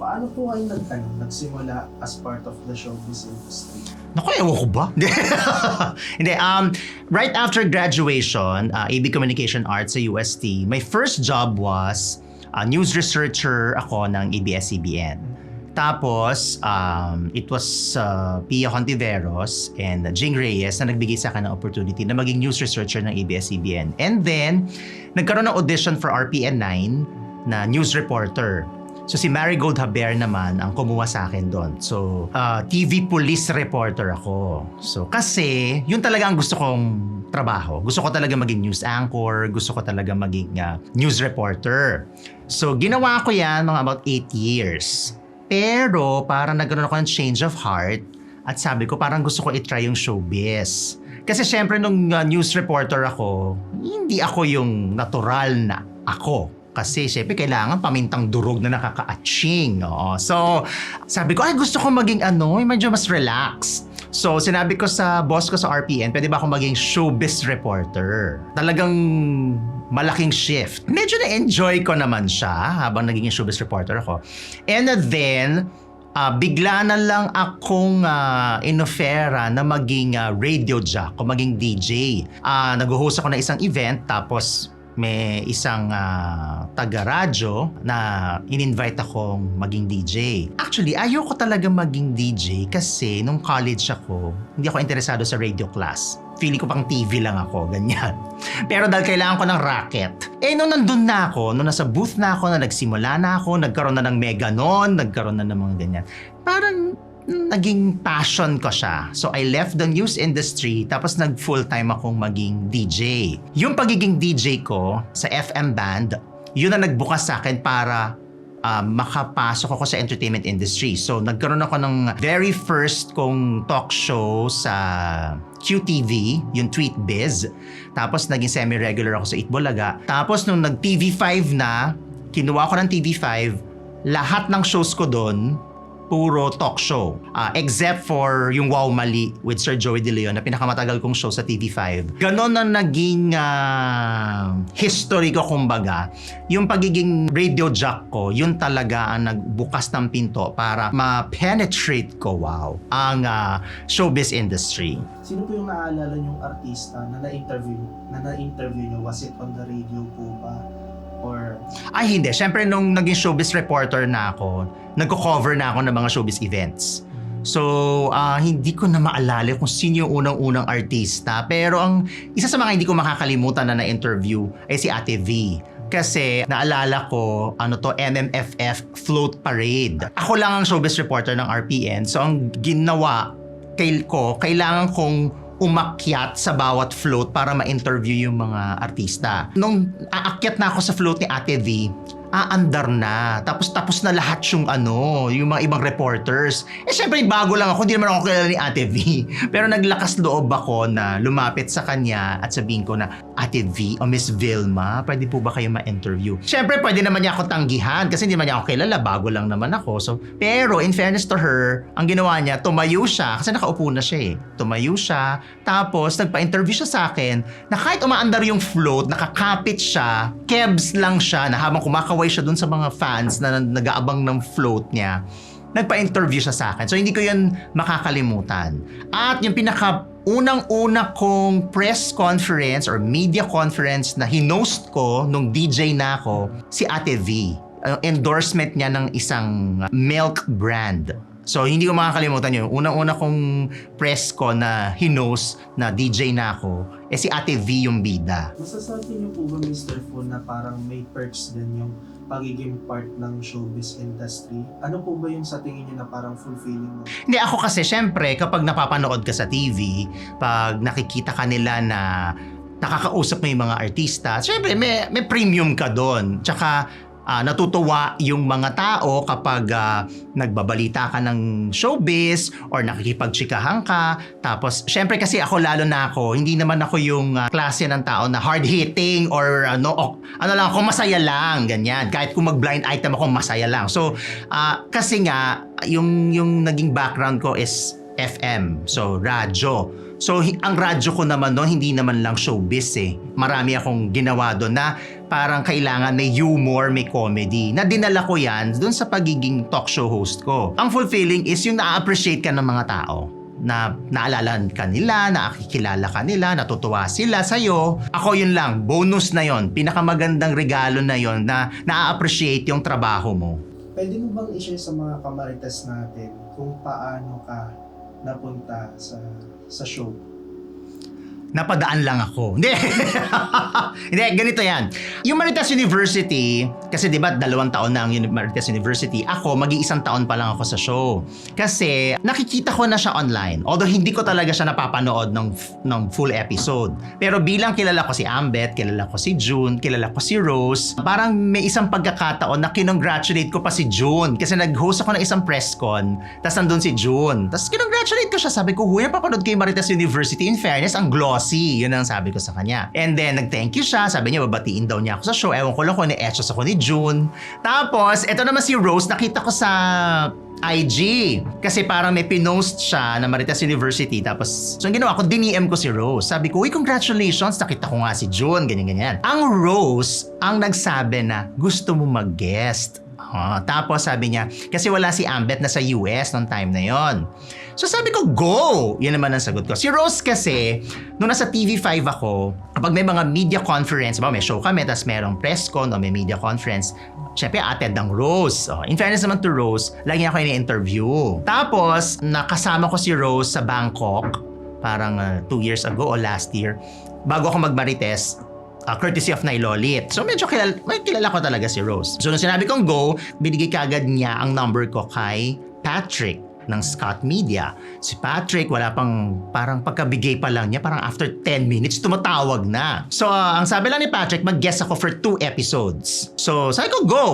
paano po kayo nagsimula as part of the showbiz industry? Naku, ewan ko ba? Hindi, right after graduation, AB Communication Arts sa UST, my first job was news researcher ako ng ABS-CBN. Tapos, it was Pia Hontiveros and Jing Reyes na nagbigay sa akin ng opportunity na maging news researcher ng ABS-CBN. And then, nagkaroon ng audition for RPN9 na news reporter. So si Marigold Haber naman ang kumuha sa akin doon. So TV police reporter ako. So kasi yun talaga ang gusto kong trabaho. Gusto ko talaga maging news anchor, gusto ko talaga maging news reporter. So ginawa ko yan mga about 8 years. Pero parang nagkaroon ako ng change of heart at sabi ko parang gusto ko i-try yung showbiz. Kasi syempre nung news reporter ako, hindi ako yung natural na ako. Kasi syempre kailangan pamintang durog na nakaka-atching. No? So sabi ko, ay gusto ko maging medyo mas relax. So sinabi ko sa boss ko sa RPN, pwede ba akong maging showbiz reporter? Talagang malaking shift. Medyo na-enjoy ko naman siya habang naging showbiz reporter ako. And then, bigla na lang akong inofera na maging radio jock o maging DJ. Nag-host ako ng isang event tapos may isang taga-radyo na in-invite akong maging DJ. Actually, ayoko talaga maging DJ kasi nung college ako, hindi ako interesado sa radio class. Feeling ko pang TV lang ako, ganyan. Pero dahil kailangan ko ng racket. Nung nandun na ako, nung nasa booth na ako, na nagsimula na ako, nagkaroon na ng Meganon, nagkaroon na ng mga ganyan. Parang naging passion ko siya. So I left the news industry tapos nag full-time akong maging DJ. Yung pagiging DJ ko sa FM band, yun ang nagbukas sa akin para makapasok ako sa entertainment industry. So nagkaroon ako ng very first kong talk show sa QTV, yung Tweet Biz. Tapos naging semi-regular ako sa Itbulaga. Tapos nung nag-TV5 na, kinuha ko ng TV5, lahat ng shows ko doon, puro talk show. Except for yung Wow Mali with Sir Joey De Leon na pinakamatagal kong show sa TV5. Ganon na naging history ko kumbaga. Yung pagiging radio jock ko, yun talaga ang nagbukas ng pinto para ma-penetrate ko, ang showbiz industry. Sino po yung naaalala niyong artista na na-interview niyo? Was it on the radio po ba? Or... Ay hindi, syempre nung naging showbiz reporter na ako, nagko-cover na ako ng mga showbiz events. So, hindi ko na maalala kung sino yung unang-unang artista. Pero ang isa sa mga hindi ko makakalimutan na na-interview ay si Ate V. Kasi naalala ko, MMFF Float Parade. Ako lang ang showbiz reporter ng RPN. So ang ginawa kailangan kong umakyat sa bawat float para ma-interview yung mga artista. Nung aakyat na ako sa float ni Ate V, aandar na. Tapos na lahat yung yung mga ibang reporters. Syempre bago lang ako, hindi naman ako kilala ni Ate V. Pero naglakas loob ako na lumapit sa kanya at sabihin ko na, Ate V o Miss Vilma, pwede po ba kayo ma-interview? Syempre pwede naman niya ako tanggihan kasi hindi naman niya ako kilala, bago lang naman ako. So, pero in fairness to her, ang ginawa niya, tumayo siya kasi nakaupo na siya Tumayo siya, tapos nagpa-interview siya sa akin na kahit umaandar yung float, nakakapit siya, kebs lang siya na habang kumakaway siya dun sa mga fans na nag-aabang ng float niya, nagpa-interview siya sa akin. So hindi ko yun makakalimutan. At yung unang-una kong press conference or media conference na hinost ko nung DJ na ako, si Ate V. Endorsement niya ng isang milk brand. So hindi ko makakalimutan yun. Unang-una kong press ko na hinost na DJ na ako, si Ate V yung bida. Masasabi niyo po ba, Mr. Fu, na parang may perks din yung pagiging part ng showbiz industry? Ano po ba yung sa tingin niyo na parang fulfilling mo? Hindi, ako kasi syempre kapag napapanood ka sa TV, pag nakikita ka nila na nakakausap mo yung mga artista, syempre may premium ka doon. Tsaka natutuwa yung mga tao kapag nagbabalita ka ng showbiz or nakikipagtsikahan ka. Tapos, syempre kasi hindi naman ako yung klase ng tao na hard-hitting or lang ako, masaya lang, ganyan. Kahit kung mag-blind item ako, masaya lang. So, kasi nga, yung naging background ko is FM, so radyo. So, ang radyo ko naman hindi naman lang showbiz Marami akong ginawa doon na parang kailangan may humor, may comedy. Na dinala ko yan dun sa pagiging talk show host ko. Ang fulfilling is yung na-appreciate ka ng mga tao. Na naalala ka nila, nakikilala ka nila, natutuwa sila sa'yo. Ako yun lang, bonus na yon, pinakamagandang regalo na yon na na-appreciate yung trabaho mo. Pwede mo bang i-share sa mga kamarites natin kung paano ka napunta sa show? Napadaan lang ako. Hindi. Hindi, ganito yan. Yung Marites University, kasi di ba 2 taon na ang Marites University, ako mag-iisang taon pa lang ako sa show. Kasi nakikita ko na siya online. Although hindi ko talaga siya napapanood ng full episode. Pero bilang kilala ko si Ambet, kilala ko si June, kilala ko si Rose, parang may isang pagkakataon na kinongratulate ko pa si June. Kasi nag-host ako ng isang press con, tapos nandun si June. Tapos kinongratulate ko siya. Sabi ko, huy, napapanood ko yung Marites University. In fairness, ang glossy. Yun ang sabi ko sa kanya. And then, nag-thank you siya. Sabi niya, babatiin daw niya ako sa show. Ewan ko lang kung ni-etchos ako ni June. Tapos, eto naman si Rose, nakita ko sa IG. Kasi parang may pinost siya na Marites University. Tapos, so ang ginawa ko, diniem ko si Rose. Sabi ko, uy, congratulations. Nakita ko nga si June. Ganyan-ganyan. Ang Rose, ang nagsabi na gusto mo mag-guest. Tapos sabi niya, kasi wala si Ambet na sa US noong time na yon. So sabi ko, go! Yun naman ang sagot ko. Si Rose kasi, nung nasa TV5 ako, kapag may mga media conference, may show kami, tapos merong press con o may media conference, syempre attend ng Rose. In fairness naman to Rose, lagi niya ako ini-interview. Tapos, nakasama ko si Rose sa Bangkok, parang 2 years ago o last year, bago ako mag-Marites, courtesy of Nailolit. So medyo kilala ko talaga si Rose. So nung sinabi kong go, binigay kagad niya ang number ko kay Patrick ng Scott Media. Si Patrick, wala pang, parang pagkabigay pa lang niya, parang after 10 minutes, tumatawag na. So ang sabi lang ni Patrick, mag-guest ako for 2 episodes. So sabi ko, go!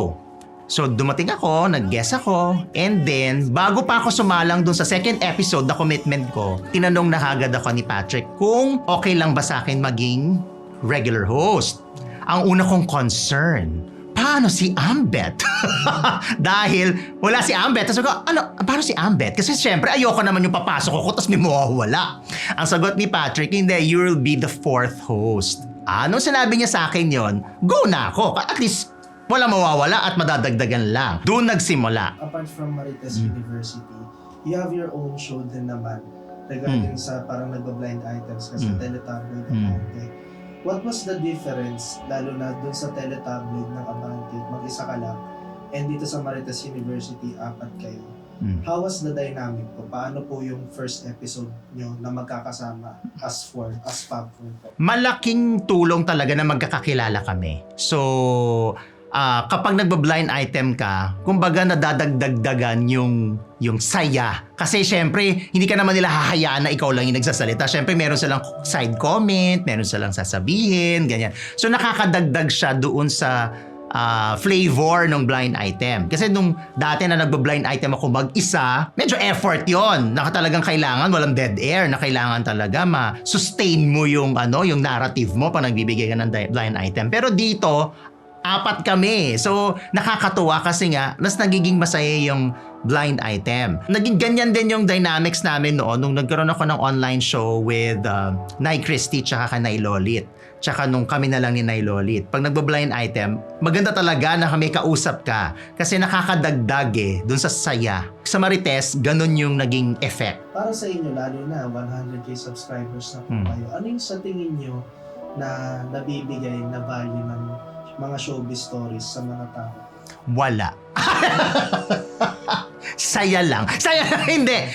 So dumating ako, nag-guest ako, and then bago pa ako sumalang dun sa second episode na commitment ko, tinanong na agad ako ni Patrick kung okay lang ba sa akin maging regular host. Ang una kong concern, paano si Ambet? Dahil wala si Ambet. Tapos ako, paano si Ambet? Kasi syempre ayoko naman yung papasok ako tapos may mawawala. Ang sagot ni Patrick, hindi, you will be the 4th host. Nung sinabi niya sa akin yon, go na ako. At least wala mawawala at madadagdagan lang. Doon nagsimula. Apart from Marites University, you have your own show din naman regarding sa parang nagba-blind items kasi teletabloid Abante. What was the difference, lalo na dun sa teletabloid ng Abante, mag-isa ka lang, and dito sa Marites University, 4 kayo? How was the dynamic po? Paano po yung first episode nyo na magkakasama as Fab 4 po? Malaking tulong talaga na magkakakilala kami. So, kapag nagba-blind item ka, kumbaga nadadagdagdagan yung saya. Kasi syempre, hindi ka naman nila hahayaan na ikaw lang yung nagsasalita. Syempre, meron silang side comment, meron silang sasabihin, ganyan. So nakakadagdag siya doon sa flavor ng blind item. Kasi nung dati na nagba-blind item ako mag-isa, medyo effort yon. Talagang kailangan, walang dead air, na kailangan talaga ma-sustain mo yung narrative mo pag nagbibigay ka ng blind item. Pero dito, 4 kami. So, nakakatuwa kasi nga, mas nagiging masaya yung blind item. Naging ganyan din yung dynamics namin noon nung nagkaroon ako ng online show with Nay Christy tsaka Nay Lolit. Tsaka nung kami na lang ni Nay Lolit. Pag nagba-blind item, maganda talaga na may kausap ka kasi nakakadagdag dun sa saya. Sa Marites, ganun yung naging effect. Para sa inyo, lalo na 100k subscribers na po kayo, ano yung sa tingin nyo na nabibigay na value ng mga showbiz stories sa mga tao? Wala. Saya lang. Hindi.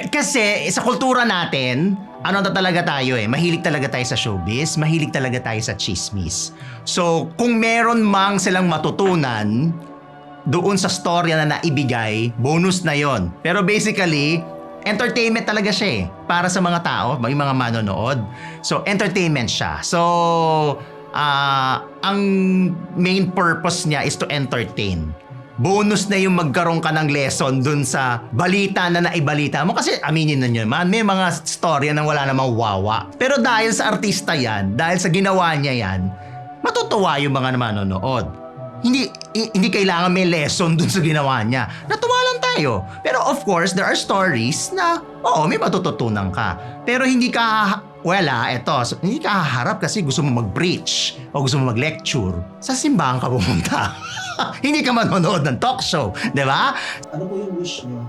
Kasi sa kultura natin, talaga tayo mahilig talaga tayo sa showbiz, mahilig talaga tayo sa chismis. So, kung meron mang silang matutunan doon sa storya na naibigay, bonus na yon. Pero basically, entertainment talaga siya para sa mga tao, may mga manonood. So, entertainment siya. So, ang main purpose niya is to entertain. Bonus na yung magkaroon ka ng lesson dun sa balita na naibalita mo. Kasi aminin na nyo man, may mga storya na wala namang wawa. Pero dahil sa artista yan, dahil sa ginawa niya yan, matutuwa yung mga manonood. Hindi kailangan may lesson dun sa ginawa niya. Natuwa lang tayo tayo. Pero of course, there are stories na, oo, may matututunan ka. Pero hindi ka, hindi ka haharap kasi gusto mo mag-preach o gusto mo mag-lecture. Sa simbahan ka pumunta. Hindi ka manonood ng talk show, di ba? Ano po yung wish nyo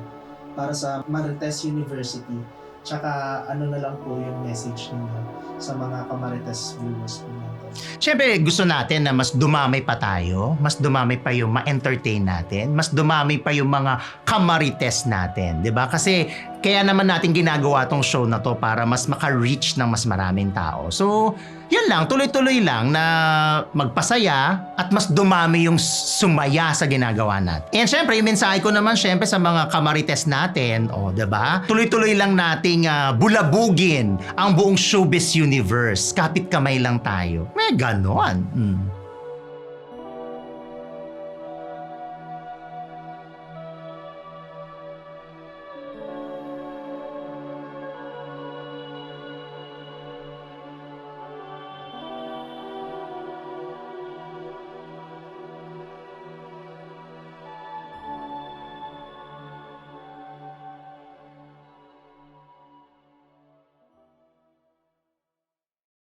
para sa Marites University? Tsaka ano na lang po yung message ninyo sa mga Kamarites viewers po natin? Siyempre, gusto natin na mas dumamay pa tayo, mas dumamay pa yung ma-entertain natin, mas dumamay pa yung mga kamarites natin, di ba? Kasi kaya naman natin ginagawa tong show na to para mas maka-reach ng mas maraming tao. So, yan lang, tuloy-tuloy lang na magpasaya at mas dumami yung sumaya sa ginagawa natin. And syempre, yung mensahe ko naman syempre sa mga kamarites natin, di ba? Tuloy-tuloy lang nating bulabugin ang buong showbiz universe. Kapit kamay lang tayo. May ganon.